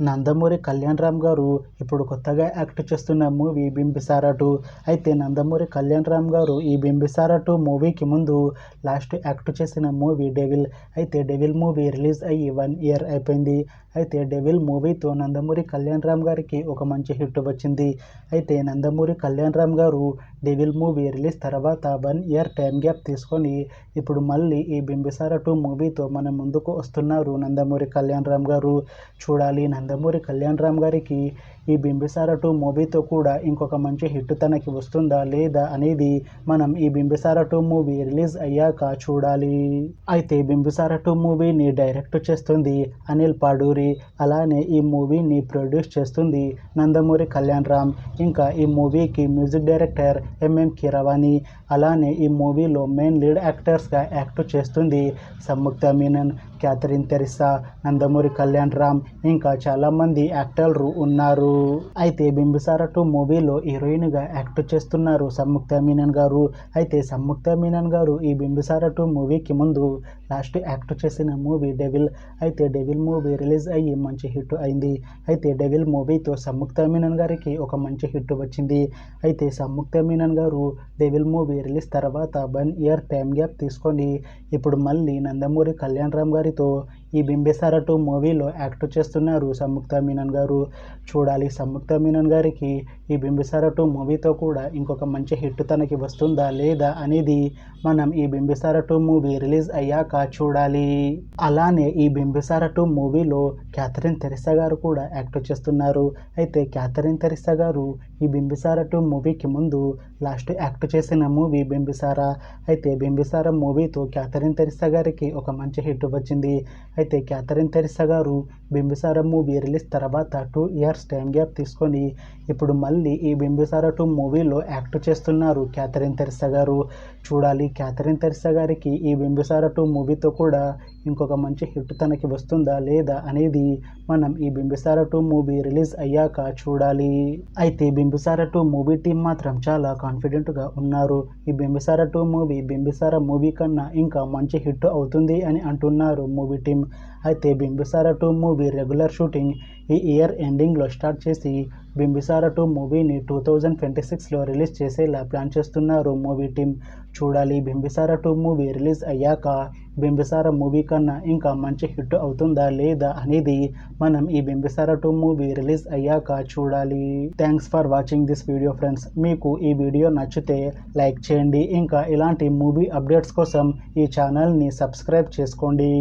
నందమూరి కళ్యాణ్ రామ్ గారు ఇప్పుడు కొత్తగా యాక్ట్ చేస్తున్న మూవీ బింబిసార 2. అయితే నందమూరి కళ్యాణ్ రామ్ గారు ఈ బింబిసార 2 మూవీకి ముందు లాస్ట్ యాక్ట్ చేసిన మూవీ డెవిల్. అయితే డెవిల్ మూవీ రిలీజ్ అయ్యి 1 ఇయర్ అయిపోయింది. అయితే డెవిల్ మూవీతో నందమూరి కళ్యాణ్ రామ్ గారికి ఒక మంచి హిట్ వచ్చింది. అయితే నందమూరి కళ్యాణ్ రామ్ గారు డెవిల్ మూవీ రిలీజ్ తర్వాత 1 ఇయర్ టైం గ్యాప్ తీసుకొని ఇప్పుడు మళ్ళీ ఈ బింబిసార 2 మూవీతో మన ముందుకు వస్తున్నారు నందమూరి కళ్యాణ్ రామ్ గారు. చూడాలి నందమూరి కళ్యాణ్ రామ్ గారికి ఈ బింబిసార 2 మూవీతో కూడా ఇంకొక మంచి హిట్ తనకి వస్తుందా లేదా అనేది మనం ఈ బింబిసార 2 మూవీ రిలీజ్ అయ్యాక చూడాలి. అయితే బింబిసార 2 మూవీని డైరెక్ట్ చేస్తుంది అనిల్ పాడూరి. అలానే ఈ మూవీని ప్రొడ్యూస్ చేస్తుంది నందమూరి కళ్యాణ్ రామ్. ఇంకా ఈ మూవీకి మ్యూజిక్ డైరెక్టర్ ఎంఎం కీరవాణి. అలానే ఈ మూవీలో మెయిన్ లీడ్ యాక్టర్స్గా యాక్ట్ చేస్తుంది సంయుక్త మీనన్, క్యాథరిన్ తెరిసా, నందమూరి కళ్యాణ్ రామ్, ఇంకా చాలామంది యాక్టర్లు ఉన్నారు. అయితే బింబిసార 2 మూవీలో హీరోయిన్గా యాక్ట్ చేస్తున్నారు సంయుక్త మీనన్ గారు. అయితే సంయుక్త మీనన్ గారు ఈ బింబిసార 2 మూవీకి ముందు లాస్ట్ యాక్ట్ చేసిన మూవీ డెవిల్. అయితే డెవిల్ మూవీ రిలీజ్ అయ్యి మంచి హిట్ అయింది. అయితే డెవిల్ మూవీతో సంయుక్త మీనన్ గారికి ఒక మంచి హిట్ వచ్చింది. అయితే సంయుక్త మీనన్ గారు డెవిల్ మూవీ రిలీజ్ తర్వాత 1 ఇయర్ టైం గ్యాప్ తీసుకొని ఇప్పుడు మళ్ళీ నందమూరి కళ్యాణ్ రామ్ గారితో ఈ బింబిసార 2 మూవీలో యాక్ట్ చేస్తున్నారు సంయుక్త మీనన్ గారు. చూడాలి సంయుక్త మీనన్ గారికి ఈ బింబిసార 2 మూవీతో కూడా ఇంకొక మంచి హిట్ తనకి వస్తుందా లేదా అనేది మనం ఈ బింబిసార 2 మూవీ రిలీజ్ అయ్యాక చూడాలి. అలానే ఈ బింబిసార 2 మూవీలో క్యాథరిన్ తెరిసా గారు కూడా యాక్ట్ చేస్తున్నారు. అయితే క్యాథరిన్ తెరిసా గారు ఈ బింబిసార 2 మూవీకి ముందు లాస్ట్ యాక్ట్ చేసిన మూవీ బింబిసార. అయితే బింబిసార మూవీతో క్యాథరిన్ తెరిసా గారికి ఒక మంచి హిట్ వచ్చింది. అయితే క్యాథరిన్ తెరిసా గారు బింబిసార మూవీ రిలీజ్ తర్వాత 2 ఇయర్స్ టైం గ్యాప్ తీసుకొని ఇప్పుడు మళ్ళీ ఈ బింబిసార 2 మూవీలో యాక్ట్ చేస్తున్నారు క్యాథరిన్ తెరిసా గారు. చూడాలి క్యాథరిన్ తెరిసా గారికి ఈ బింబిసార 2 మూవీతో కూడా ఇంకొక మంచి హిట్ తనకి వస్తుందా లేదా అనేది మనం ఈ బింబిసార 2 మూవీ రిలీజ్ అయ్యాక చూడాలి. అయితే బింబిసార 2 మూవీ టీం మాత్రం చాలా కాన్ఫిడెంట్గా ఉన్నారు. ఈ బింబిసార 2 మూవీ బింబిసార మూవీ కన్నా ఇంకా మంచి హిట్ అవుతుంది అని అంటున్నారు మూవీ టీం. అయితే బింబిసార 2 మూవీ రెగ్యులర్ షూటింగ్ ఈ ఇయర్ ఎండింగ్లో స్టార్ట్ చేసి బింబిసార 2 మూవీని 2026లో రిలీజ్ చేసేలా ప్లాన్ చేస్తున్నారు మూవీ టీం. చూడాలి బింబిసార 2 మూవీ రిలీజ్ అయ్యాక బింబిసార మూవీ కన్నా ఇంకా మంచి హిట్ అవుతుందా లేదా అనేది మనం ఈ బింబిసార 2 మూవీ రిలీజ్ అయ్యాక చూడాలి. Thanks for watching this video friends. మీకు ఈ వీడియో నచ్చితే లైక్ చేయండి. ఇంకా ఇలాంటి మూవీ అప్డేట్స్ కోసం ఈ ఛానల్ని సబ్స్క్రైబ్ చేసుకోండి.